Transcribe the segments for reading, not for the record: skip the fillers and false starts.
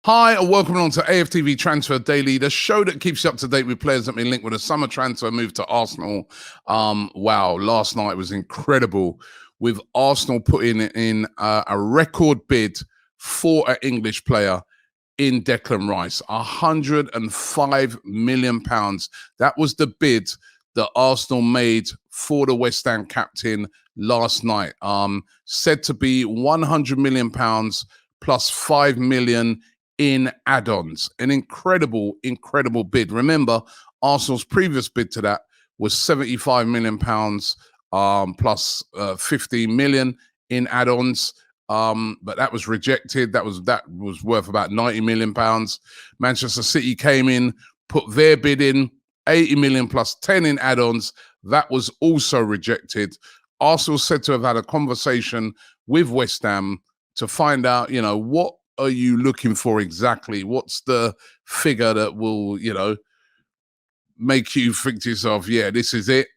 Hi, and welcome along to AFTV Transfer Daily, the show that keeps you up to date with players that have been linked with a summer transfer move to Arsenal. Wow, last night was incredible with Arsenal putting in a record bid for an English player in Declan Rice, £105 million. That was the bid that Arsenal made for the West Ham captain last night. Said to be £100 million plus £5 million in add-ons. An incredible bid. Remember, Arsenal's previous bid to that was £75 million plus 15 million in add-ons. But that was rejected. That was worth about £90 million. Manchester City came in, put their bid in, 80 million plus 10 in add-ons. That was also rejected. Arsenal said to have had a conversation with West Ham to find out, what are you looking for exactly? What's the figure that will, make you think to yourself, yeah, this is it?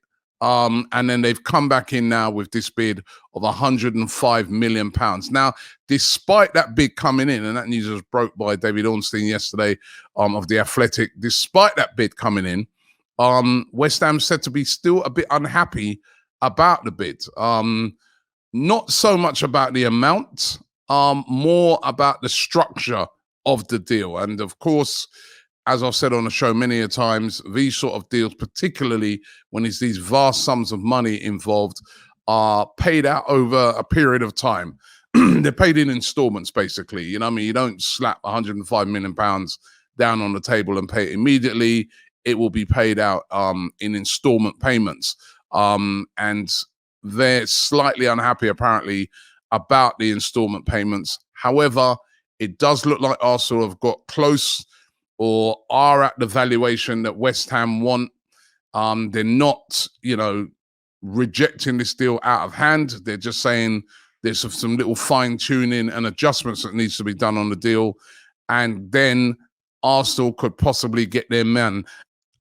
And then they've come back in now with this bid of £105 million. Now, despite that bid coming in, and that news was broke by David Ornstein yesterday of The Athletic, despite that bid coming in, West Ham said to be still a bit unhappy about the bid. Not so much about the amount, more about the structure of the deal. And of course, as I've said on the show many a times, these sort of deals, particularly when there's these vast sums of money involved, are paid out over a period of time. They're paid in installments, basically. You don't slap £105 million down on the table and pay it immediately. It will be paid out in installment payments. And they're slightly unhappy, apparently, about the installment payments. However, it does look like Arsenal have got close or are at the valuation that West Ham want. They're not, rejecting this deal out of hand. They're just saying there's some little fine-tuning and adjustments that needs to be done on the deal. And then Arsenal could possibly get their man,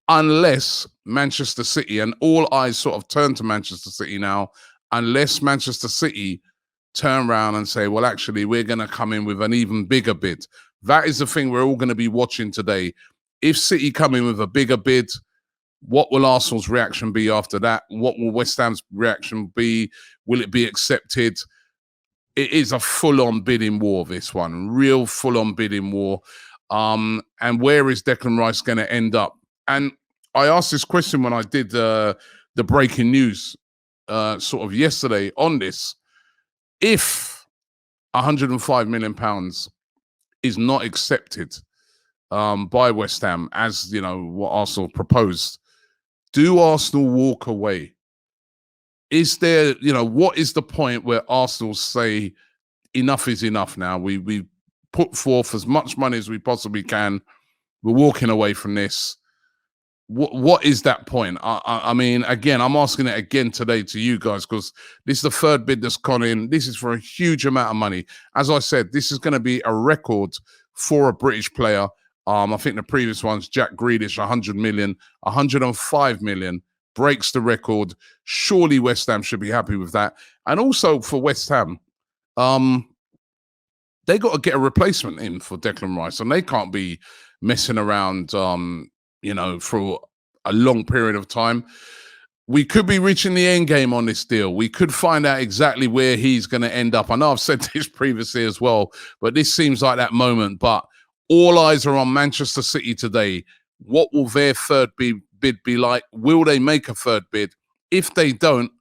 unless Manchester City, and all eyes sort of turn to Manchester City now, unless Manchester City turn around and say, well, actually, we're going to come in with an even bigger bid. That is the thing we're all going to be watching today. If City come in with a bigger bid, what will Arsenal's reaction be after that? What will West Ham's reaction be? Will it be accepted? It is a full-on bidding war, this one. Real full-on bidding war. And where is Declan Rice going to end up? And I asked this question when I did the breaking news sort of yesterday on this. If £105 million is not accepted by West Ham, as what Arsenal proposed, do Arsenal walk away? Is there, what is the point where Arsenal say enough is enough now? We put forth as much money as we possibly can. We're walking away from this. What is that point? I mean, again, I'm asking it again today to you guys, because this is the third bid that's gone in. This is for a huge amount of money. As I said, this is going to be a record for a British player. I think the previous one's Jack Grealish, 100 million, 105 million, breaks the record. Surely West Ham should be happy with that. And also for West Ham, they got to get a replacement in for Declan Rice, and they can't be messing around for a long period of time. We could be reaching the end game on this deal. We could find out exactly where he's going to end up. I know I've said this previously as well, but this seems like that moment. But all eyes are on Manchester City today. What will their third bid be like? Will they make a third bid? If they don't,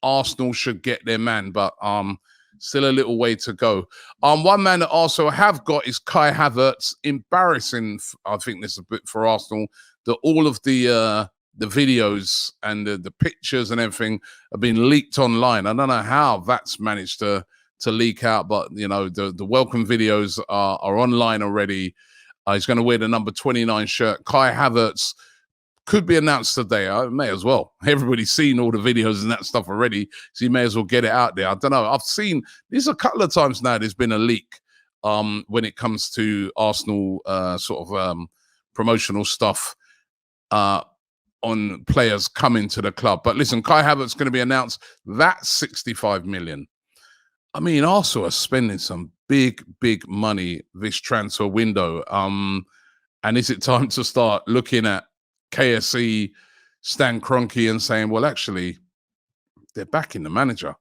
Arsenal should get their man. But still a little way to go. One man that also have got is Kai Havertz. Embarrassing, I think this is a bit for Arsenal, that all of the videos and the pictures and everything have been leaked online. I don't know how that's managed to leak out, but the welcome videos are online already. He's going to wear the number 29 shirt. Kai Havertz could be announced today. I may as well. Everybody's seen all the videos and that stuff already, so you may as well get it out there. I don't know. I've seen this a couple of times now. There's been a leak when it comes to Arsenal promotional stuff on players coming to the club. But listen, Kai Havertz is going to be announced. That's 65 million. I mean, Arsenal are spending some big, big money this transfer window. And is it time to start looking at KSE, Stan Kroenke, and saying, well, actually, they're backing the manager.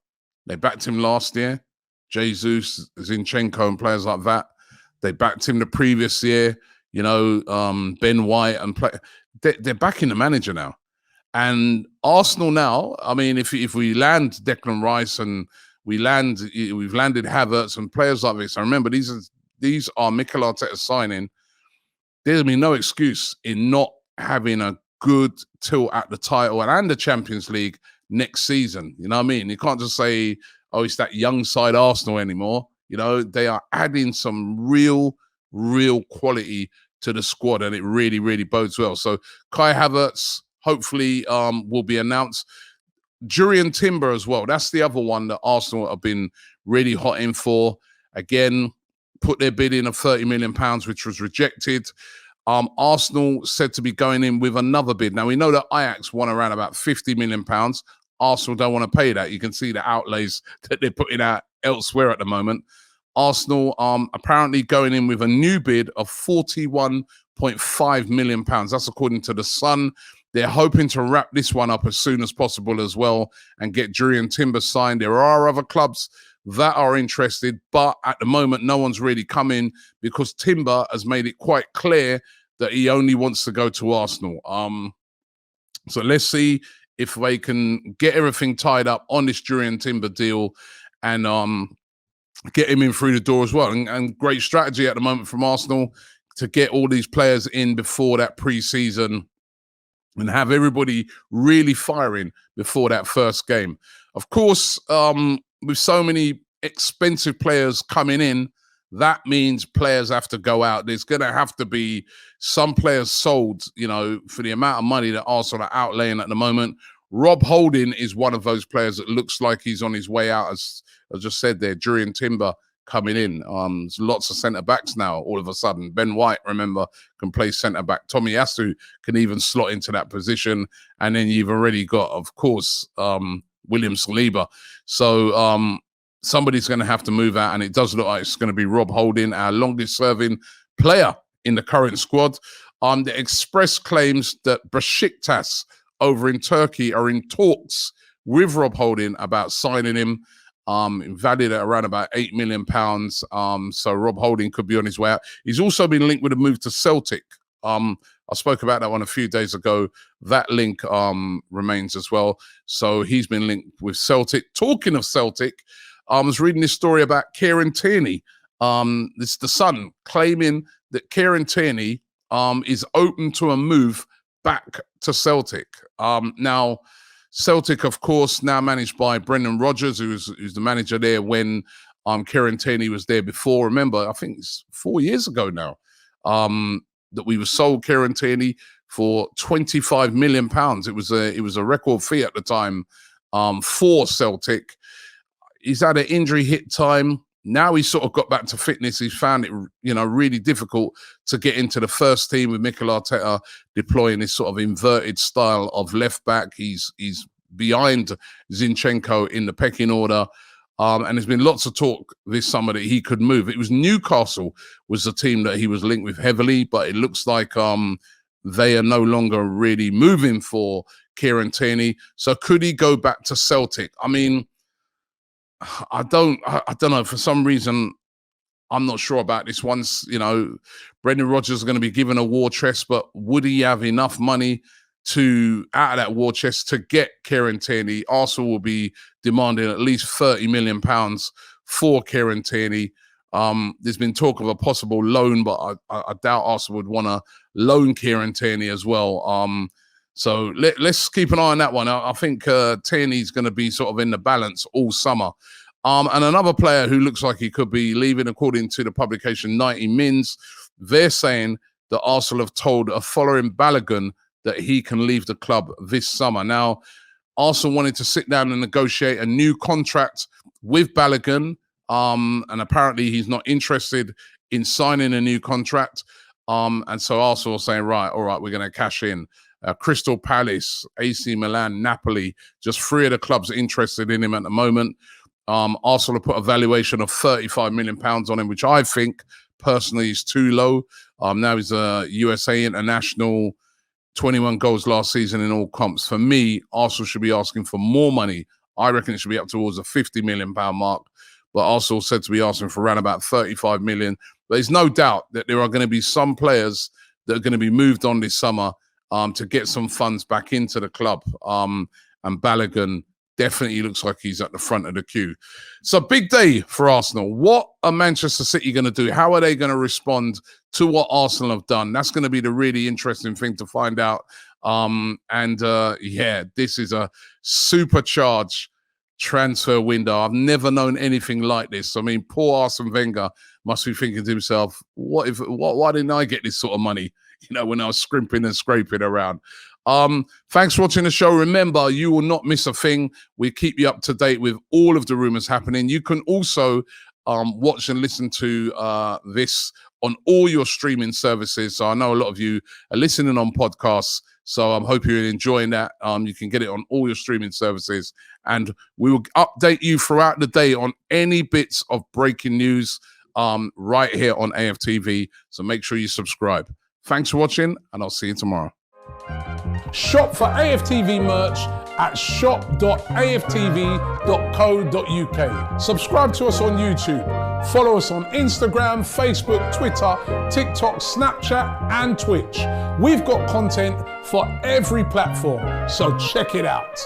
They backed him last year. Jesus, Zinchenko, and players like that. They backed him the previous year. You know, Ben White and play. They're backing the manager now. And Arsenal now, I mean, if we land Declan Rice and we've landed Havertz and players like this, I remember these are Mikel Arteta signing. There's been no excuse in not having a good tilt at the title and the Champions League next season. You know what I mean? You can't just say, oh, it's that young side Arsenal anymore. You know, they are adding some real quality to the squad, and it really, really bodes well. So Kai Havertz hopefully will be announced. Jurrien Timber as well. That's the other one that Arsenal have been really hot in for. Again, put their bid in of £30 million, which was rejected. Arsenal said to be going in with another bid. Now, we know that Ajax won around about £50 million. Arsenal don't want to pay that. You can see the outlays that they're putting out elsewhere at the moment. Arsenal apparently going in with a new bid of £41.5 million. That's according to The Sun. They're hoping to wrap this one up as soon as possible as well and get Jurrien Timber signed. There are other clubs that are interested, but at the moment, no one's really come in because Timber has made it quite clear that he only wants to go to Arsenal. So let's see if they can get everything tied up on this Jurrien Timber deal and get him in through the door as well. And great strategy at the moment from Arsenal to get all these players in before that pre-season and have everybody really firing before that first game. Of course, with so many expensive players coming in, that means players have to go out. There's going to have to be some players sold, you know, for the amount of money that Arsenal are outlaying at the moment. Rob Holding is one of those players that looks like he's on his way out, as I just said there. Jurrien Timber coming in. There's lots of centre-backs now, all of a sudden. Ben White, remember, can play centre-back. Tommy Yasu can even slot into that position. And then you've already got, of course, William Saliba. So somebody's going to have to move out, and it does look like it's going to be Rob Holding, our longest-serving player in the current squad. The Express claims that Besiktas over in Turkey are in talks with Rob Holding about signing him, valued at around about £8 million. So Rob Holding could be on his way out. He's also been linked with a move to Celtic. I spoke about that one a few days ago. That link remains as well. So he's been linked with Celtic. Talking of Celtic, I was reading this story about Kieran Tierney. This is The Sun claiming that Kieran Tierney is open to a move back to Celtic. Now, Celtic, of course, now managed by Brendan Rodgers, who's the manager there when Kieran Tierney was there before. Remember, I think it's 4 years ago now that we were sold Kieran Tierney for £25 million. It was a record fee at the time for Celtic. He's had an injury hit time. Now he's sort of got back to fitness. He's found it, you know, really difficult to get into the first team with Mikel Arteta deploying this sort of inverted style of left back. He's behind Zinchenko in the pecking order. And there's been lots of talk this summer that he could move. It was Newcastle was the team that he was linked with heavily, but it looks like they are no longer really moving for Kieran Tierney. So could he go back to Celtic? I mean, I don't know. For some reason, I'm not sure about this. Once, you know, Brendan Rodgers is going to be given a war chest, but would he have enough money out of that war chest to get Kieran Tierney? Arsenal will be demanding at least £30 million for Kieran Tierney. There's been talk of a possible loan, but I doubt Arsenal would want to loan Kieran Tierney as well. So let's keep an eye on that one. I think Tierney's going to be sort of in the balance all summer. And another player who looks like he could be leaving, according to the publication 90 Mins, they're saying that Arsenal have told a following Balogun that he can leave the club this summer. Now, Arsenal wanted to sit down and negotiate a new contract with Balogun, and apparently he's not interested in signing a new contract. And so Arsenal are saying, right, all right, we're going to cash in. Crystal Palace, AC Milan, Napoli, just three of the clubs interested in him at the moment. Arsenal have put a valuation of £35 million on him, which I think personally is too low. Now he's a USA international, 21 goals last season in all comps. For me, Arsenal should be asking for more money. I reckon it should be up towards the £50 million mark. But Arsenal said to be asking for around about 35 million. But there's no doubt that there are going to be some players that are going to be moved on this summer to get some funds back into the club. And Balogun definitely looks like he's at the front of the queue. So big day for Arsenal. What are Manchester City going to do? How are they going to respond to what Arsenal have done? That's going to be the really interesting thing to find out. Yeah, this is a supercharged transfer window. I've never known anything like this. I mean, poor Arsene Wenger must be thinking to himself, why didn't I get this sort of money, when I was scrimping and scraping around? Thanks for watching the show. Remember, you will not miss a thing. We keep you up to date with all of the rumors happening. You can also watch and listen to this on all your streaming services. So I know a lot of you are listening on podcasts, so I'm hoping you're enjoying that. You can get it on all your streaming services, and we will update you throughout the day on any bits of breaking news right here on AFTV. So make sure you subscribe. Thanks for watching, and I'll see you tomorrow. Shop for AFTV merch at shop.aftv.co.uk. Subscribe to us on YouTube. Follow us on Instagram, Facebook, Twitter, TikTok, Snapchat, and Twitch. We've got content for every platform, so check it out.